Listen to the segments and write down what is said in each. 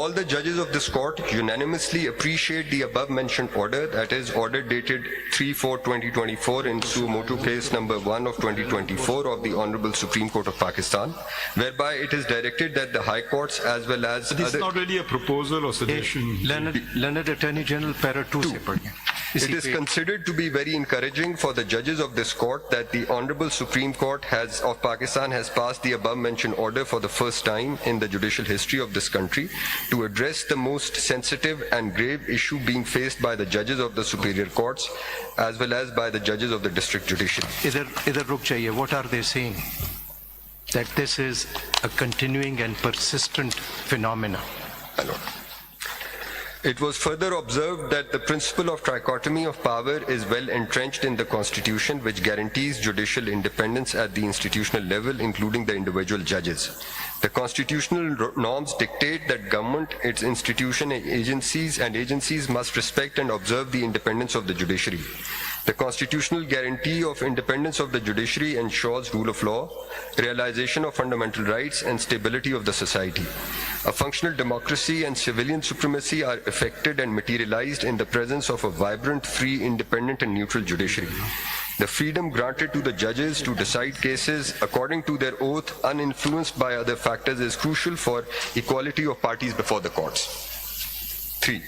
all the judges of this court unanimously appreciate the above-mentioned order, that is, order dated 3/4/2024 in suo motu case number 1 of 2024 of the Honorable Supreme Court of Pakistan, whereby it is directed that the High Courts as well as But this is not really a proposal or suggestion. Learned Attorney General, para 2 se padhiye. It is considered to be very encouraging for the judges of this court that the Honorable Supreme Court of Pakistan has passed the above-mentioned order for the first time in the judicial history of this country to address the most sensitive and grave issue being faced by the judges of the superior courts as well as by the judges of the district judiciary. Idhar ruk jaiye. What are they saying? That this is a continuing and persistent phenomena. It was further observed that the principle of trichotomy of power is well entrenched in the Constitution, which guarantees judicial independence at the institutional level, including the individual judges. The constitutional norms dictate that government, its institutions and agencies must respect and observe the independence of the judiciary. The constitutional guarantee of independence of the judiciary ensures rule of law, realization of fundamental rights, and stability of the society. A functional democracy and civilian supremacy are effected and materialized in the presence of a vibrant, free, independent, and neutral judiciary. The freedom granted to the judges to decide cases according to their oath, uninfluenced by other factors, is crucial for equality of parties before the courts. 3.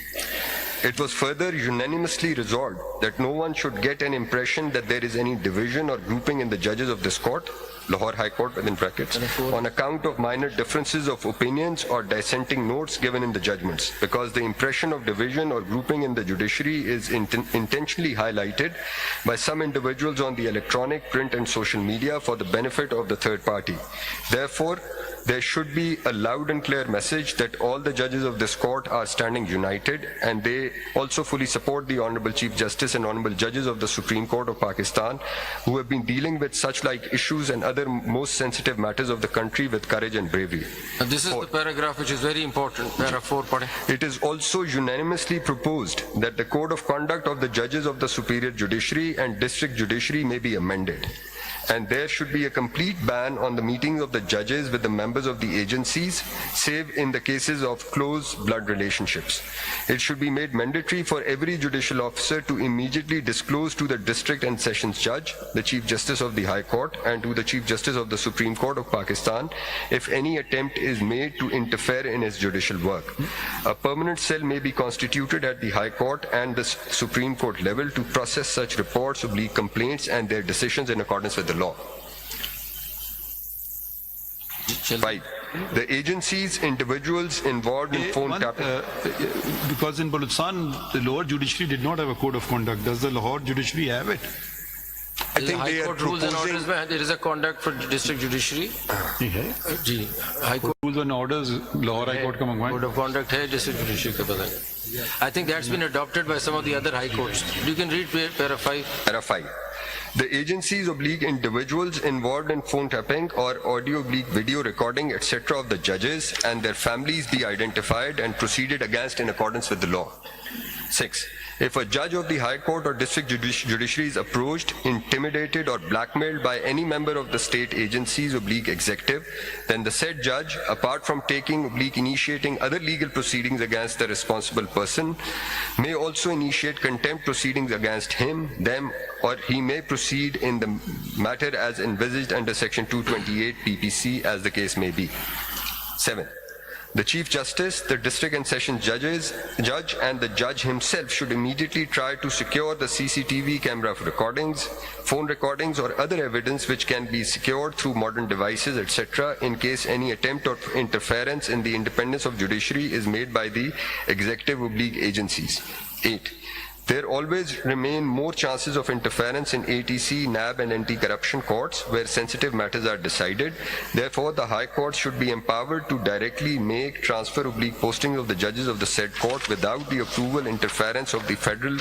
It was further unanimously resolved that no one should get an impression that there is any division or grouping in the judges of this court, Lahore High Court within brackets, on account of minor differences of opinions or dissenting notes given in the judgments, because the impression of division or grouping in the judiciary is intentionally highlighted by some individuals on the electronic, print, and social media for the benefit of the third party. Therefore, there should be a loud and clear message that all the judges of this court are standing united, and they also fully support the Honorable Chief Justice and Honorable Judges of the Supreme Court of Pakistan, who have been dealing with such like issues and other most sensitive matters of the country with courage and bravery. This is the paragraph which is very important, para 4 padhe. It is also unanimously proposed that the Code of Conduct of the Judges of the Superior Judiciary and District Judiciary may be amended, and there should be a complete ban on the meetings of the judges with the members of the agencies, save in the cases of close blood relationships. It should be made mandatory for every judicial officer to immediately disclose to the district and sessions judge, the Chief Justice of the High Court, and to the Chief Justice of the Supreme Court of Pakistan if any attempt is made to interfere in his judicial work. A permanent cell may be constituted at the High Court and the Supreme Court level to process such reports, complaints, and their decisions in accordance with the law. 5. The agencies, individuals involved in phone tapping. Because in Balochistan, the lower judiciary did not have a code of conduct. Does the Lahore judiciary have it? I think High they are Court rules and orders proposing. there is a conduct for district judiciary. High Court Rules and orders, Lahore High Court ka mangwaye. Code of conduct hai, district judiciary ka pata nahi. I think that's been adopted by some of the other high courts. You can read para 5. Para 5. The agencies individuals involved in phone tapping or audio video recording etc. of the judges and their families be identified and proceeded against in accordance with the law. 6. If a judge of the High Court or District Judiciary is approached, intimidated or blackmailed by any member of the state agencies executive, then the said judge, apart from taking initiating other legal proceedings against the responsible person, may also initiate contempt proceedings against him, them, or he may proceed in the matter as envisaged under Section 228 PPC as the case may be. 7. The Chief Justice, the District and Sessions Judge and the Judge himself should immediately try to secure the CCTV camera recordings, phone recordings or other evidence which can be secured through modern devices etc. in case any attempt or interference in the independence of judiciary is made by the executive agencies. 8. There always remain more chances of interference in ATC, NAB and anti-corruption courts where sensitive matters are decided. Therefore, the High Court should be empowered to directly make transfer posting of the judges of the said court without the approval interference of the federal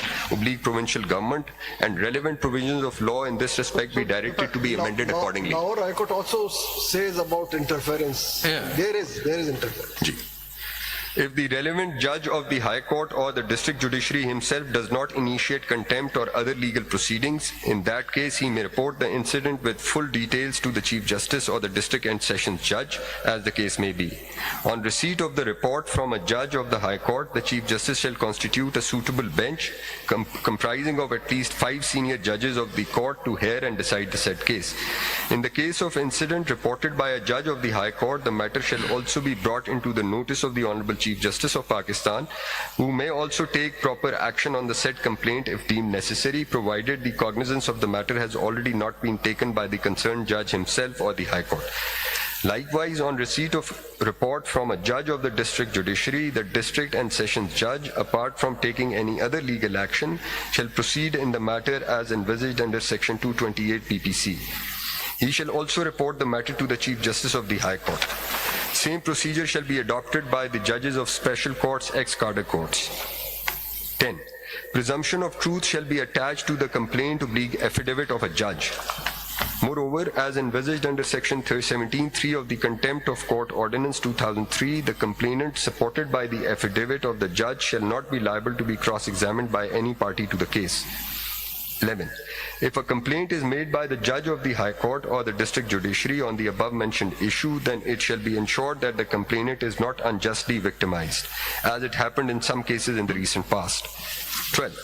provincial government, and relevant provisions of law in this respect be directed to be amended accordingly. Now, High Court also says about interference. Yeah. There is interference. If the relevant judge of the High Court or the District Judiciary himself does not initiate contempt or other legal proceedings, in that case he may report the incident with full details to the Chief Justice or the District and Sessions Judge, as the case may be. On receipt of the report from a judge of the High Court, the Chief Justice shall constitute a suitable bench comprising of at least 5 senior judges of the court to hear and decide the said case. In the case of incident reported by a judge of the High Court, the matter shall also be brought into the notice of the Honorable Chief Justice of Pakistan, who may also take proper action on the said complaint if deemed necessary, provided the cognizance of the matter has already not been taken by the concerned judge himself or the High Court. Likewise, on receipt of report from a judge of the District Judiciary, the District and Sessions Judge, apart from taking any other legal action, shall proceed in the matter as envisaged under Section 228 PPC. He shall also report the matter to the Chief Justice of the High Court. Same procedure shall be adopted by the judges of special courts, ex-cadre courts. 10. Presumption of truth shall be attached to the complaint / affidavit of a judge. Moreover, as envisaged under Section 17(3) of the Contempt of Court Ordinance 2003, the complainant supported by the affidavit of the judge shall not be liable to be cross-examined by any party to the case. 11. If a complaint is made by the judge of the High Court or the District Judiciary on the above-mentioned issue, then it shall be ensured that the complainant is not unjustly victimized, as it happened in some cases in the recent past. 12.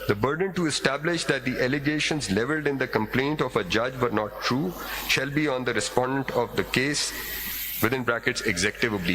The burden to establish that the allegations leveled in the complaint of a judge were not true shall be on the respondent of the case (executive oblique).